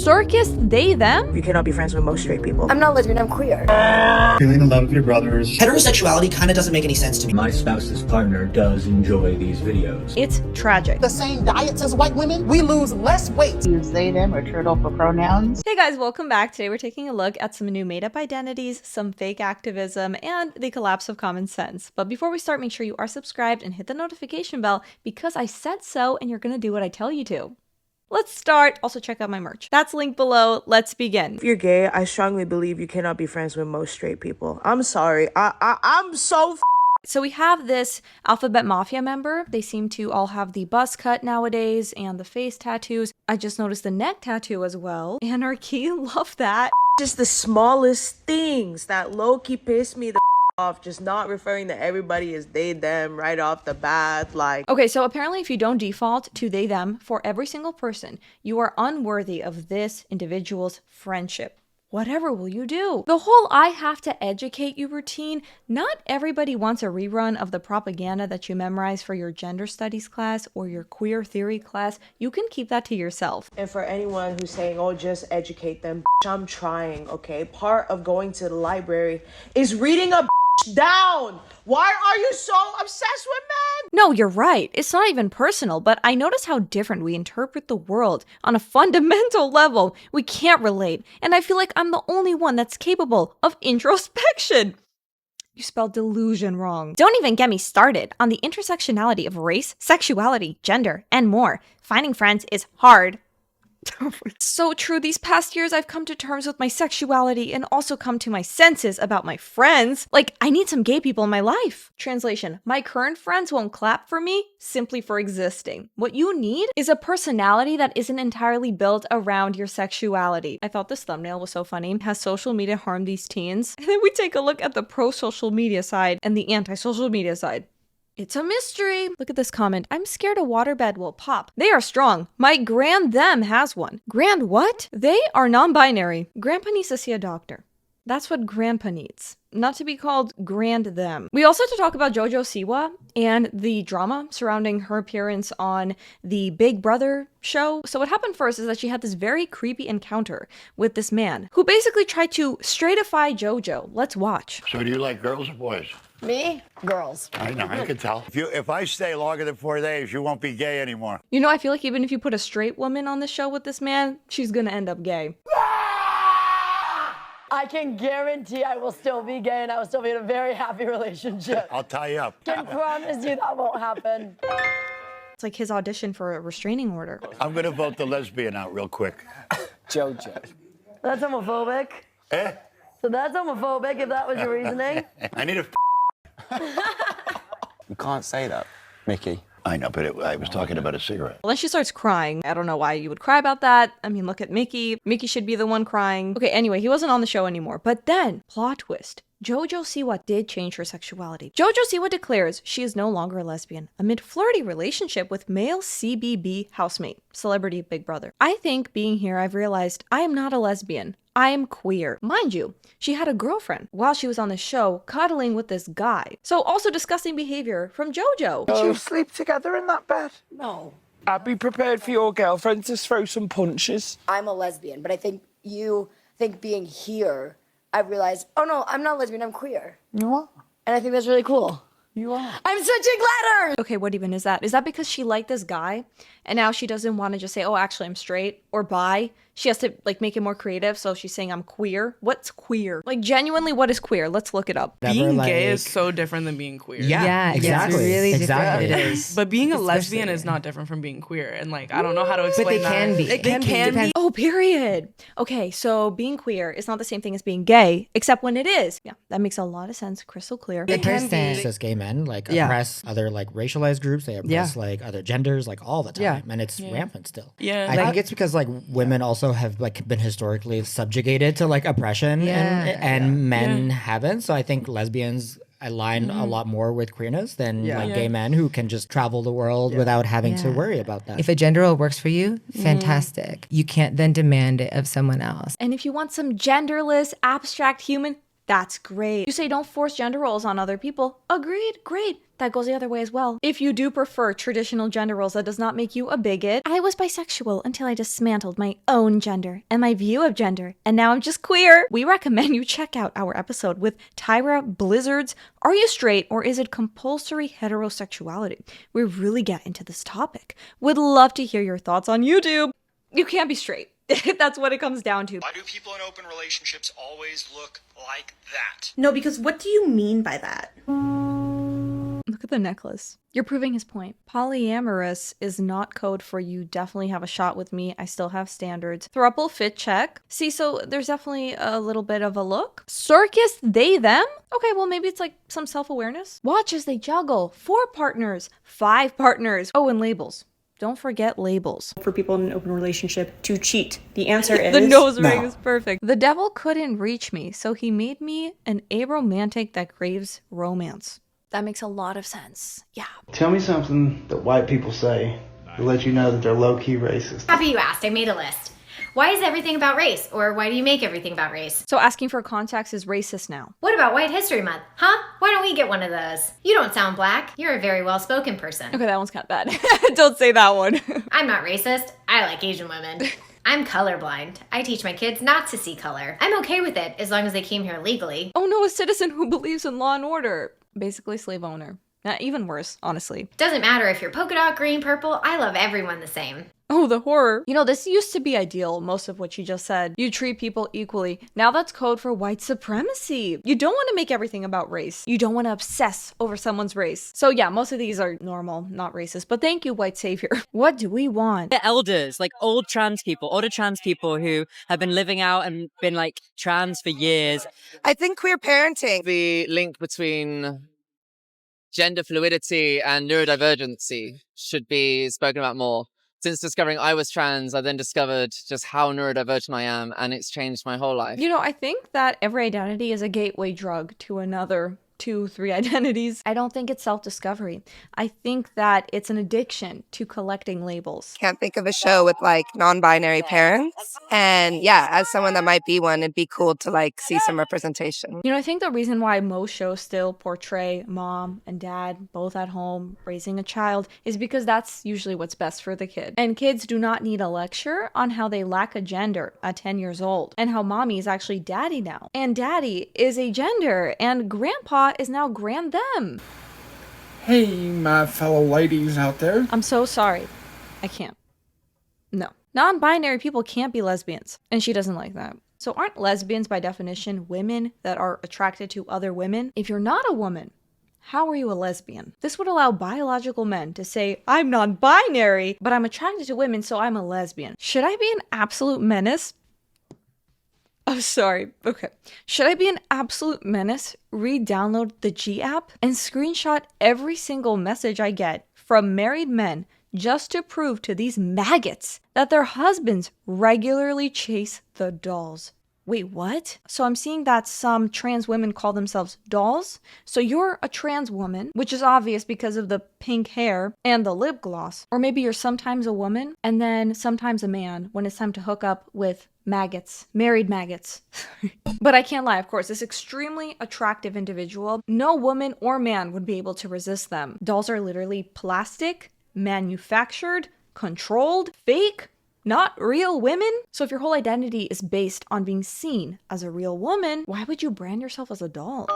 circus they, them? You cannot be friends with most straight people. I'm not lesbian, I'm queer. Feeling in love with your brothers. Heterosexuality kind of doesn't make any sense to me. My spouse's partner does enjoy these videos. It's tragic. The same diets as white women, we lose less weight. Use they, them, or turtle for pronouns. Hey guys, welcome back. Today we're taking a look at some new made-up identities, some fake activism, and the collapse of common sense. But before we start, make sure you are subscribed and hit the notification bell because I said so and you're gonna do what I tell you to. Let's start. Also check out my merch. That's linked below. Let's begin. If you're gay, I strongly believe you cannot be friends with most straight people. I'm sorry. I'm so So we have this Alphabet Mafia member. They seem to all have the buzz cut nowadays and the face tattoos. I just noticed the neck tattoo as well. Anarchy, love that. just the smallest things that low-key piss me the off, just not referring to everybody as they, them right off the bat. Like, Okay, so apparently if you don't default to they, them for every single person, you are unworthy of this individual's friendship. Whatever will you do? The whole I have to educate you routine, not everybody wants a rerun of the propaganda that you memorize for your gender studies class or your queer theory class. You can keep that to yourself. and for anyone who's saying, oh, just educate them, I'm trying, okay? Part of going to the library is reading a down. Why are you so obsessed with men? No, you're right. It's not even personal, but I notice how different we interpret the world on a fundamental level. We can't relate, and I feel like I'm the only one that's capable of introspection. You spelled delusion wrong. Don't even get me started on the intersectionality of race, sexuality, gender, and more. Finding friends is hard. So true. These past years, I've come to terms with my sexuality and also come to my senses about my friends. Like, I need some gay people in my life. Translation: my current friends won't clap for me simply for existing. What you need is a personality that isn't entirely built around your sexuality. I thought this thumbnail was so funny. Has social media harmed these teens? And then we take a look at the pro-social media side and the anti-social media side. It's a mystery. Look at this comment. I'm scared a waterbed will pop. They are strong. My grand them has one. Grand what? They are non-binary. Grandpa needs to see a doctor. That's what grandpa needs. Not to be called grand them. We also have to talk about JoJo Siwa and the drama surrounding her appearance on the Big Brother show. So what happened first is that she had this very creepy encounter with this man who basically tried to straightify JoJo. Let's watch. So do you like girls or boys? Me? Girls. I know, I can tell. If I stay longer than 4 days, you won't be gay anymore. You know, I feel like even if you put a straight woman on the show with this man, she's gonna end up gay. I can guarantee I will still be gay and I will still be in a very happy relationship. I'll tie you up. Can promise you that won't happen. It's like his audition for a restraining order. I'm gonna vote the lesbian out real quick. JoJo. That's homophobic. Eh? So that's homophobic if that was your reasoning. I need a You can't say that, Mickey. I know, but I was talking about a cigarette. Well, then she starts crying. I don't know why you would cry about that. I mean, look at Mickey. Mickey should be the one crying. Okay, anyway, he wasn't on the show anymore. But then, plot twist. JoJo Siwa did change her sexuality. JoJo Siwa declares she is no longer a lesbian amid flirty relationship with male CBB housemate, celebrity Big Brother. I think being here, I've realized I am not a lesbian. I am queer. Mind you, she had a girlfriend while she was on the show cuddling with this guy. So also disgusting behavior from JoJo. Did you sleep together in that bed? No. I'd be prepared for your girlfriend to throw some punches. I'm a lesbian, but I think being here, I realized, oh no, I'm not lesbian, I'm queer. You are. And I think that's really cool. You are. I'm such a glitter! Okay, what even is that? Is that because she liked this guy and now she doesn't want to just say, oh, actually I'm straight or bi? She has to like make it more creative, so she's saying I'm queer. What's queer? Like genuinely, what is queer? Let's look it up. Being gay is so different than being queer. Yeah, exactly. It's really different. It is. But being a lesbian is not different from being queer. And like, I don't know how to explain that. But they can be. It can be. Oh, period. Okay, so being queer is not the same thing as being gay, except when it is. Yeah, that makes a lot of sense. Crystal clear. The person says gay men like oppress other like racialized groups. They oppress like other genders like all the time, and it's rampant still. Yeah, I think it's because like women also have like been historically subjugated to like oppression, and men haven't. So I think lesbians align a lot more with queerness than like gay men who can just travel the world without having to worry about that. If a gender role works for you, fantastic. You can't then demand it of someone else. And if you want some genderless, abstract human, That's great. You say don't force gender roles on other people. Agreed. Great. That goes the other way as well. If you do prefer traditional gender roles, that does not make you a bigot. I was bisexual until I dismantled my own gender and my view of gender, and now I'm just queer. We recommend you check out our episode with Tyra Blizzard's Are You Straight or Is It Compulsory Heterosexuality? We really get into this topic. Would love to hear your thoughts on YouTube. You can't be straight. That's what it comes down to. Why do people in open relationships always look like that? No, because what do you mean by that? Look at the necklace. You're proving his point. Polyamorous is not code for you definitely have a shot with me. I still have standards. Throuple fit check. See, so there's definitely a little bit of a look. Circus, they, them? Okay, well maybe it's like some self-awareness. Watch as they juggle. 4 partners, 5 partners. Oh, and labels. Don't forget labels. For people in an open relationship to cheat. The answer is the nose ring is perfect. The devil couldn't reach me, so he made me an aromantic that craves romance. That makes a lot of sense. Yeah. Tell me something that white people say to let you know that they're low-key racist. Happy you asked. I made a list. Why is everything about race? Or why do you make everything about race? So asking for context is racist now. What about White History Month? Huh? Why don't we get one of those? You don't sound black. You're a very well-spoken person. Okay, that one's kind of bad. Don't say that one. I'm not racist. I like Asian women. I'm colorblind. I teach my kids not to see color. I'm okay with it as long as they came here legally. Oh no, a citizen who believes in law and order. Basically slave owner. Even worse, honestly. Doesn't matter if you're polka dot, green, purple. I love everyone the same. Oh, the horror. You know, this used to be ideal, most of what you just said. You treat people equally. Now that's code for white supremacy. You don't want to make everything about race. You don't want to obsess over someone's race. So yeah, most of these are normal, not racist. But thank you, white savior. What do we want? The elders, like older trans people who have been living out and been like trans for years. I think queer parenting, the link between gender fluidity and neurodivergency should be spoken about more. Since discovering I was trans, I then discovered just how neurodivergent I am, and it's changed my whole life. You know, I think that every identity is a gateway drug to another 2, 3 identities. I don't think it's self-discovery. I think that it's an addiction to collecting labels. Can't think of a show with like non-binary parents. And yeah, as someone that might be one, it'd be cool to like see some representation. You know, I think the reason why most shows still portray mom and dad both at home raising a child is because that's usually what's best for the kid. And kids do not need a lecture on how they lack a gender at 10 years old and how mommy is actually daddy now. And daddy is a gender and grandpa is now grand them. Hey, my fellow ladies out there. I'm so sorry. I can't. No. Non-binary people can't be lesbians. And she doesn't like that. So aren't lesbians by definition women that are attracted to other women? If you're not a woman, how are you a lesbian? This would allow biological men to say, I'm non-binary, but I'm attracted to women, so I'm a lesbian. Should I be an absolute menace? Oh, sorry. Okay. Should I be an absolute menace, re-download the G app, and screenshot every single message I get from married men just to prove to these maggots that their husbands regularly chase the dolls? Wait, what? So I'm seeing that some trans women call themselves dolls. So you're a trans woman, which is obvious because of the pink hair and the lip gloss. Or maybe you're sometimes a woman and then sometimes a man when it's time to hook up with maggots, married maggots. But I can't lie, of course, this extremely attractive individual, no woman or man would be able to resist them. Dolls are literally plastic, manufactured, controlled, fake, not real women. So if your whole identity is based on being seen as a real woman, why would you brand yourself as a doll?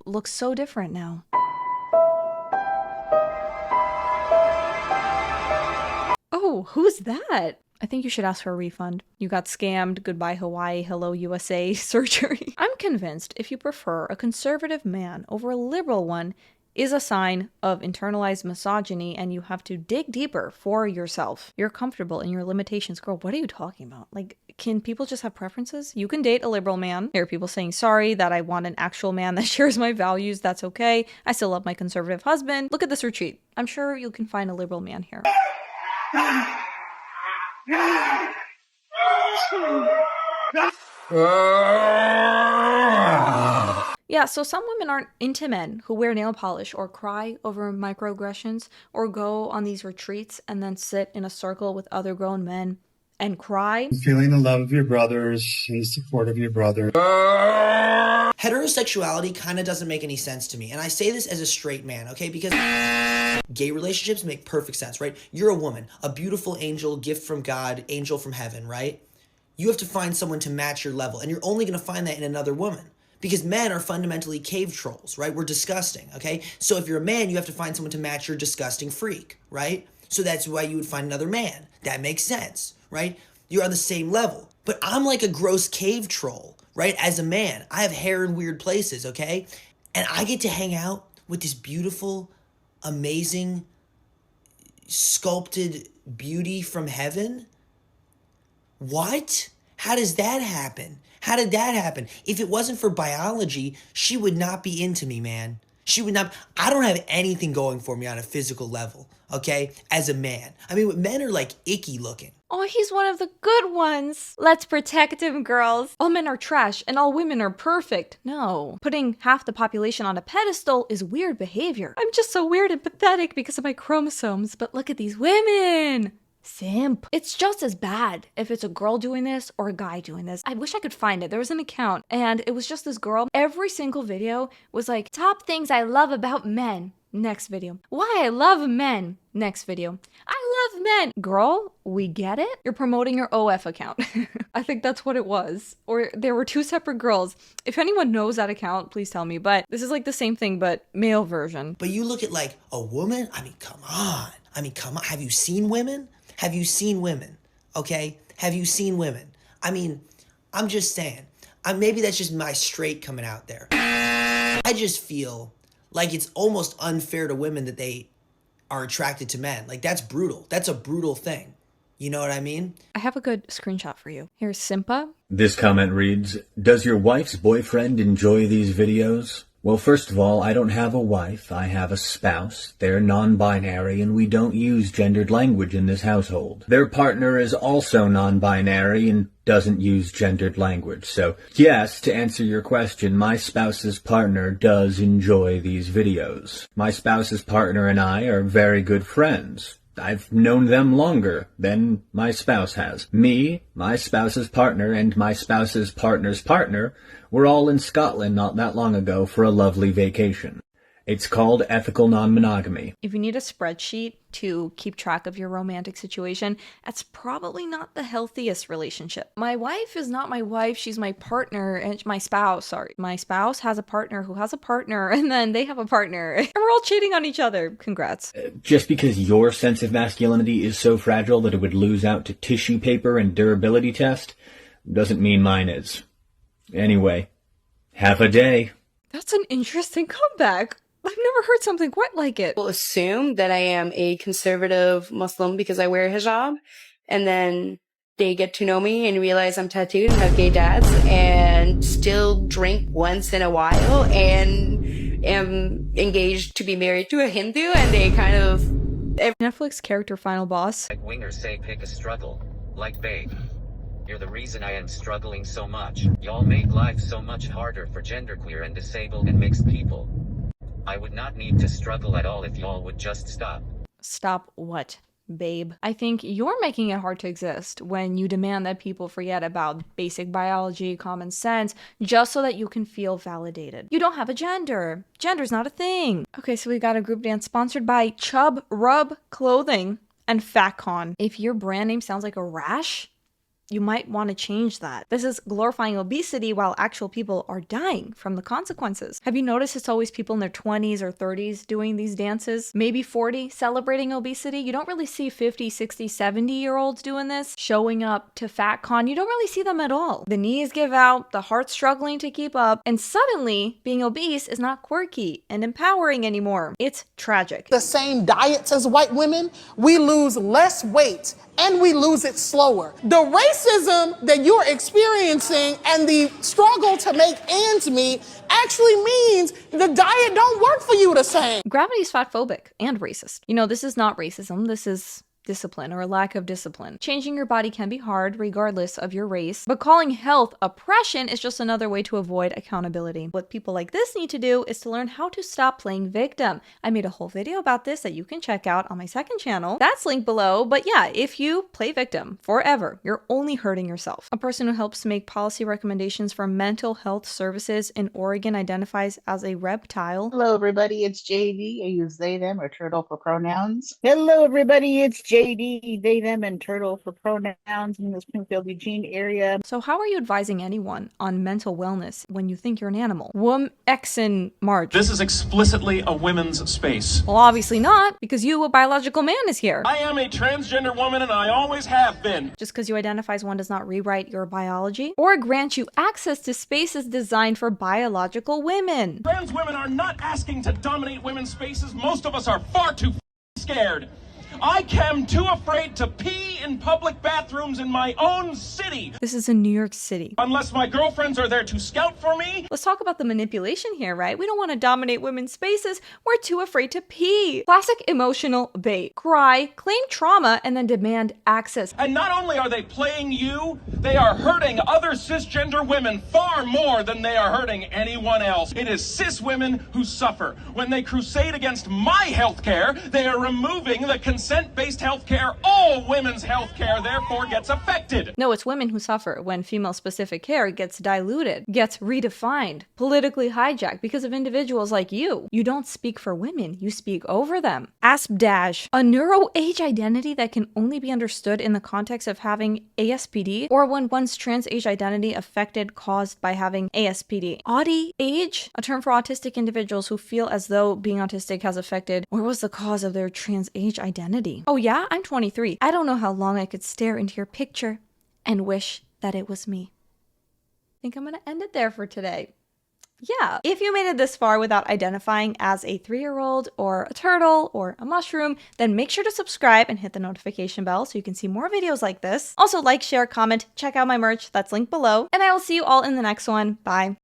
Looks so different now. Oh, who's that? I think you should ask for a refund. You got scammed, goodbye Hawaii, hello USA surgery. I'm convinced if you prefer a conservative man over a liberal one is a sign of internalized misogyny and you have to dig deeper for yourself. You're comfortable in your limitations. Girl, what are you talking about? Like, can people just have preferences? You can date a liberal man. There are people saying, sorry, that I want an actual man that shares my values. That's okay. I still love my conservative husband. Look at this retreat. I'm sure you can find a liberal man here. Yeah, so some women aren't into men who wear nail polish or cry over microaggressions or go on these retreats and then sit in a circle with other grown men and cry. Feeling the love of your brothers and the support of your brother. Heterosexuality kind of doesn't make any sense to me. And I say this as a straight man, okay? Because gay relationships make perfect sense, right? You're a woman, a beautiful angel, gift from God, angel from heaven, right? You have to find someone to match your level. And you're only going to find that in another woman. Because men are fundamentally cave trolls, right? We're disgusting, okay? So if you're a man, you have to find someone to match your disgusting freak, right? So that's why you would find another man. That makes sense, right? You're on the same level. But I'm like a gross cave troll, right? As a man, I have hair in weird places, okay? And I get to hang out with this beautiful, amazing, sculpted beauty from heaven. What? How does that happen? How did that happen? If it wasn't for biology, she would not be into me, man. She would not. I don't have anything going for me on a physical level, okay? As a man. I mean, men are like icky looking. Oh, he's one of the good ones. Let's protect him, girls. All men are trash and all women are perfect. No. Putting half the population on a pedestal is weird behavior. I'm just so weird and pathetic because of my chromosomes, but look at these women. Simp. It's just as bad if it's a girl doing this or a guy doing this. I wish I could find it. There was an account and it was just this girl. Every single video was like, top things I love about men. Next video. Why I love men. Next video. I love men. Girl, we get it. You're promoting your OF account. I think that's what it was. Or there were two separate girls. If anyone knows that account, please tell me. But this is like the same thing, but male version. But you look at like a woman. I mean, come on. Have you seen women? Have you seen women? Okay? Have you seen women? I mean, I'm just saying. Maybe that's just my straight coming out there. I just feel like it's almost unfair to women that they are attracted to men. Like, that's brutal. That's a brutal thing. You know what I mean? I have a good screenshot for you. Here's Simpa. This comment reads, does your wife's boyfriend enjoy these videos? Well, first of all, I don't have a wife. I have a spouse. They're non-binary, and we don't use gendered language in this household. Their partner is also non-binary and doesn't use gendered language. So, yes, to answer your question, my spouse's partner does enjoy these videos. My spouse's partner and I are very good friends. I've known them longer than my spouse has. Me, my spouse's partner, and my spouse's partner's partner were all in Scotland not that long ago for a lovely vacation. It's called ethical non-monogamy. If you need a spreadsheet to keep track of your romantic situation, that's probably not the healthiest relationship. My wife is not my wife, she's my partner, and my spouse, sorry. My spouse has a partner who has a partner, and then they have a partner. And we're all cheating on each other. Congrats. Just because your sense of masculinity is so fragile that it would lose out to tissue paper and durability test, doesn't mean mine is. Anyway, have a day. That's an interesting comeback. I've never heard something quite like it. People assume that I am a conservative Muslim because I wear hijab, and then they get to know me and realize I'm tattooed and have gay dads and still drink once in a while and am engaged to be married to a Hindu, and they kind of... Netflix character final boss. Like wingers say, pick a struggle. Like babe. You're the reason I am struggling so much. Y'all make life so much harder for genderqueer and disabled and mixed people. I would not need to struggle at all if y'all would just stop. Stop what, babe? I think you're making it hard to exist when you demand that people forget about basic biology, common sense, just so that you can feel validated. You don't have a gender. Gender's not a thing. Okay, so we got a group dance sponsored by Chub Rub Clothing and FatCon. If your brand name sounds like a rash, you might want to change that. This is glorifying obesity while actual people are dying from the consequences. Have you noticed it's always people in their 20s or 30s doing these dances? Maybe 40 celebrating obesity? You don't really see 50, 60, 70-year-olds doing this, showing up to FatCon. You don't really see them at all. The knees give out, the heart's struggling to keep up, and suddenly being obese is not quirky and empowering anymore. It's tragic. The same diets as white women, we lose less weight and we lose it slower. The racism that you're experiencing and the struggle to make ends meet actually means the diet don't work for you the same. Gravity is fatphobic and racist. You know, this is not racism. This is discipline or a lack of discipline. Changing your body can be hard regardless of your race, but calling health oppression is just another way to avoid accountability. What people like this need to do is to learn how to stop playing victim. I made a whole video about this that you can check out on my second channel. That's linked below, but yeah, if you play victim forever, you're only hurting yourself. A person who helps make policy recommendations for mental health services in Oregon identifies as a reptile. Hello, everybody. It's JD. I use they, them, or turtle for pronouns. Hello, everybody. It's JD. They, them, and turtle for pronouns in the Springfield, Eugene area. So how are you advising anyone on mental wellness when you think you're an animal? Exen March. This is explicitly a women's space. Well, obviously not, because you, a biological man, is here. I am a transgender woman and I always have been. Just because you identify as one does not rewrite your biology or grant you access to spaces designed for biological women. Trans women are not asking to dominate women's spaces. Most of us are far too scared. I am too afraid to pee in public bathrooms in my own city. This is in New York City. Unless my girlfriends are there to scout for me. Let's talk about the manipulation here, right? We don't want to dominate women's spaces. We're too afraid to pee. Classic emotional bait. Cry, claim trauma, and then demand access. And not only are they playing you, they are hurting other cisgender women far more than they are hurting anyone else. It is cis women who suffer. When they crusade against my healthcare, they are removing the consent-based healthcare. All women's healthcare therefore gets affected. No, it's women who suffer when female-specific care gets diluted, gets redefined, politically hijacked because of individuals like you. You don't speak for women, you speak over them. ASP-, a neuro-age identity that can only be understood in the context of having ASPD or when one's trans-age identity affected caused by having ASPD. Audi-age, a term for autistic individuals who feel as though being autistic has affected or was the cause of their trans-age identity. Oh yeah, I'm 23. I don't know how long I could stare into your picture and wish that it was me. I think I'm gonna end it there for today. Yeah, if you made it this far without identifying as a 3-year-old or a turtle or a mushroom, then make sure to subscribe and hit the notification bell so you can see more videos like this. Also like, share, comment, check out my merch, that's linked below, and I will see you all in the next one. Bye.